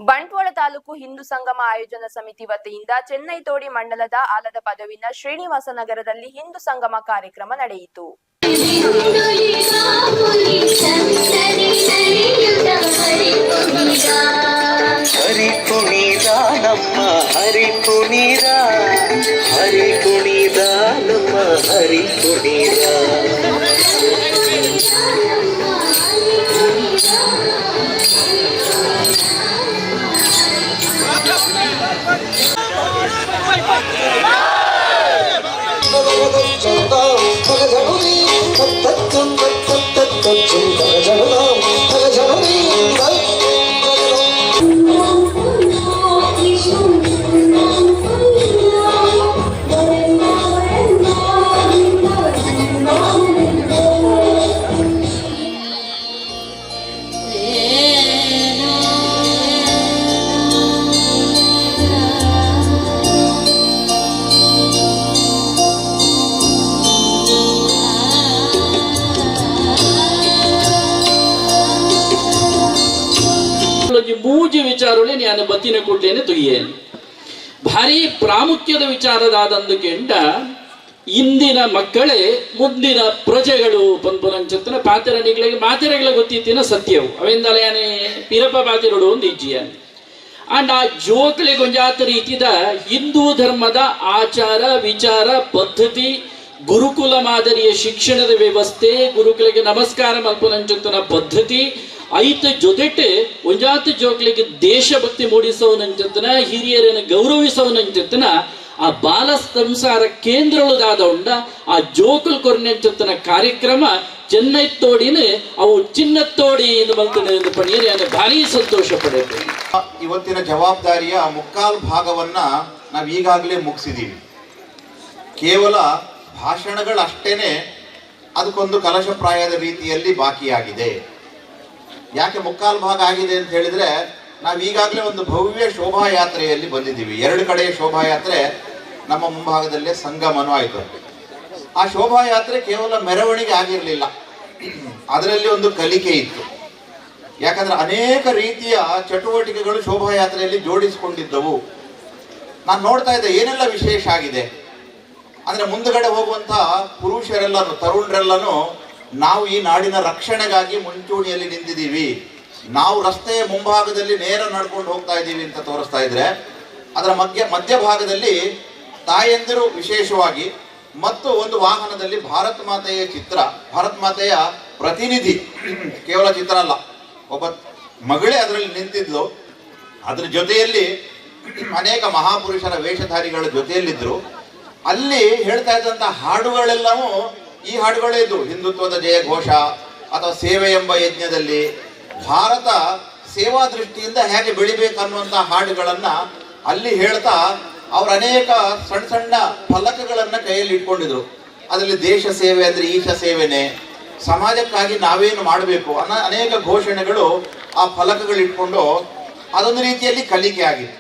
ಬಂಟ್ವಾಳ ತಾಲೂಕು ಹಿಂದೂ ಸಂಗಮ ಆಯೋಜನಾ ಸಮಿತಿ ವತಿಯಿಂದ ಚೆನ್ನೈ ತೋಡಿ ಮಂಡಲದ ಆಲದ ಪದವಿನ ಶ್ರೀನಿವಾಸ ನಗರದಲ್ಲಿ ಹಿಂದೂ ಸಂಗಮ ಕಾರ್ಯಕ್ರಮ ನಡೆಯಿತು. ಮೂಜಿ ವಿಚಾರಗಳು ನಾನು ಬತ್ತಿನ ಕೊಡ್ಲೇನೆ ತುಯ್ಯೇನೆ ಭಾರಿ ಪ್ರಾಮುಖ್ಯದ ವಿಚಾರದಾದಂದು ಕೆಂಡ ಇಂದಿನ ಮಕ್ಕಳೇ ಮುಂದಿನ ಪ್ರಜೆಗಳು ಪಂಪುನಂಚತ್ತನ ಪಾತಿರಣಿಗಳಿಗೆ ಮಾತಿರಗಳ ಗೊತ್ತಿತ್ತಿನ ಸತ್ಯವು ಅವೆಂದಲೇನೆ ಪಿರಪ ಪಾತಿರಡು ಒಂದು ಇಜ್ಜಿಯಾನೆ ಅಂಡ್ ಆ ಜೋಕ್ಲೆ ಗೊಂಜಾತ ರೀತಿದ ಹಿಂದೂ ಧರ್ಮದ ಆಚಾರ ವಿಚಾರ ಪದ್ಧತಿ ಗುರುಕುಲ ಮಾದರಿಯ ಶಿಕ್ಷಣದ ವ್ಯವಸ್ಥೆ ಗುರುಕುಲಕ್ಕೆ ನಮಸ್ಕಾರ ಮಲ್ಪುನಂಚತ್ತನ ಪದ್ಧತಿ ಐತ ಜೊತೆಟೆ ಒಂಜಾತ ಜೋಕ್ಲಿಗೆ ದೇಶಭಕ್ತಿ ಮೂಡಿಸೋನಂಚತ್ತನ ಹಿರಿಯರನ್ನು ಗೌರವಿಸೋನಂಚತ್ತನ ಆ ಬಾಲ ಸಂಸಾರ ಕೇಂದ್ರಗಳದಾದ ಉಂಡ ಆ ಜೋಕುಲ್ ಕೊರ್ನೆಂಚತ್ತನ ಕಾರ್ಯಕ್ರಮ ಚೆನ್ನೈ ತೋಡಿನ ಅವು ಚಿನ್ನತ್ತೋಡಿ ಎಂದು ಬಲ್ತನೆ ಎಂದು ಪಣಿಯರೆ ಭಾರಿ ಸಂತೋಷ ಪಡೆಯುತ್ತೇನೆ. ಇವತ್ತಿನ ಜವಾಬ್ದಾರಿಯ ಮುಕ್ಕಾಲು ಭಾಗವನ್ನ ನಾವು ಈಗಾಗಲೇ ಮುಗಿಸಿದ್ದೀವಿ. ಕೇವಲ ಭಾಷಣಗಳಷ್ಟೇನೆ ಅದಕ್ಕೊಂದು ಕಲಶಪ್ರಾಯದ ರೀತಿಯಲ್ಲಿ ಬಾಕಿಯಾಗಿದೆ. ಯಾಕೆ ಮುಕ್ಕಾಲು ಭಾಗ ಆಗಿದೆ ಅಂತ ಹೇಳಿದ್ರೆ ನಾವು ಈಗಾಗಲೇ ಒಂದು ಭವ್ಯ ಶೋಭಾಯಾತ್ರೆಯಲ್ಲಿ ಬಂದಿದ್ದೀವಿ. ಎರಡು ಕಡೆ ಶೋಭಾಯಾತ್ರೆ ನಮ್ಮ ಮುಂಭಾಗದಲ್ಲೇ ಸಂಗಮನೂ ಆಯಿತು. ಆ ಶೋಭಾಯಾತ್ರೆ ಕೇವಲ ಮೆರವಣಿಗೆ ಆಗಿರಲಿಲ್ಲ, ಅದರಲ್ಲಿ ಒಂದು ಕಲಿಕೆ ಇತ್ತು. ಯಾಕಂದ್ರೆ ಅನೇಕ ರೀತಿಯ ಚಟುವಟಿಕೆಗಳು ಶೋಭಾಯಾತ್ರೆಯಲ್ಲಿ ಜೋಡಿಸಿಕೊಂಡಿದ್ದವು. ನಾನು ನೋಡ್ತಾ ಇದ್ದೆ ಏನೆಲ್ಲ ವಿಶೇಷ ಆಗಿದೆ ಅಂದ್ರೆ, ಮುಂದುಗಡೆ ಹೋಗುವಂತಹ ಪುರುಷರೆಲ್ಲನೂ ತರುಣರೆಲ್ಲನೂ ನಾವು ಈ ನಾಡಿನ ರಕ್ಷಣೆಗಾಗಿ ಮುಂಚೂಣಿಯಲ್ಲಿ ನಿಂತಿದ್ದೀವಿ, ನಾವು ರಸ್ತೆಯ ಮುಂಭಾಗದಲ್ಲಿ ನೇರ ನಡ್ಕೊಂಡು ಹೋಗ್ತಾ ಇದ್ದೀವಿ ಅಂತ ತೋರಿಸ್ತಾ ಇದ್ರೆ, ಅದರ ಮಧ್ಯಭಾಗದಲ್ಲಿ ತಾಯಂದಿರು ವಿಶೇಷವಾಗಿ ಮತ್ತು ಒಂದು ವಾಹನದಲ್ಲಿ ಭಾರತ್ ಮಾತೆಯ ಚಿತ್ರ, ಭಾರತ್ ಮಾತೆಯ ಪ್ರತಿನಿಧಿ, ಕೇವಲ ಚಿತ್ರ ಅಲ್ಲ, ಒಬ್ಬ ಮಗಳೇ ಅದರಲ್ಲಿ ನಿಂತಿದ್ಲು. ಅದ್ರ ಜೊತೆಯಲ್ಲಿ ಅನೇಕ ಮಹಾಪುರುಷರ ವೇಷಧಾರಿಗಳ ಜೊತೆಯಲ್ಲಿದ್ದರು. ಅಲ್ಲಿ ಹೇಳ್ತಾ ಇದ್ದಂಥ ಹಾಡುಗಳೆಲ್ಲವೂ ಈ ಹಾಡುಗಳೇ ಇದ್ದು, ಹಿಂದುತ್ವದ ಜಯ ಘೋಷ ಅಥವಾ ಸೇವೆ ಎಂಬ ಯಜ್ಞದಲ್ಲಿ ಭಾರತ ಸೇವಾ ದೃಷ್ಟಿಯಿಂದ ಹೇಗೆ ಬೆಳಿಬೇಕನ್ನುವಂಥ ಹಾಡುಗಳನ್ನ ಅಲ್ಲಿ ಹೇಳ್ತಾ ಅವ್ರು ಅನೇಕ ಸಣ್ಣ ಸಣ್ಣ ಫಲಕಗಳನ್ನ ಕೈಯಲ್ಲಿ ಇಟ್ಕೊಂಡಿದ್ರು. ಅದರಲ್ಲಿ ದೇಶ ಸೇವೆ ಅಂದ್ರೆ ಈಶ ಸೇವೆನೆ, ಸಮಾಜಕ್ಕಾಗಿ ನಾವೇನು ಮಾಡಬೇಕು ಅನ್ನೋ ಅನೇಕ ಘೋಷಣೆಗಳು ಆ ಫಲಕಗಳು ಇಟ್ಕೊಂಡು ಅದೊಂದು ರೀತಿಯಲ್ಲಿ ಕಲಿಕೆ ಆಗಿತ್ತು.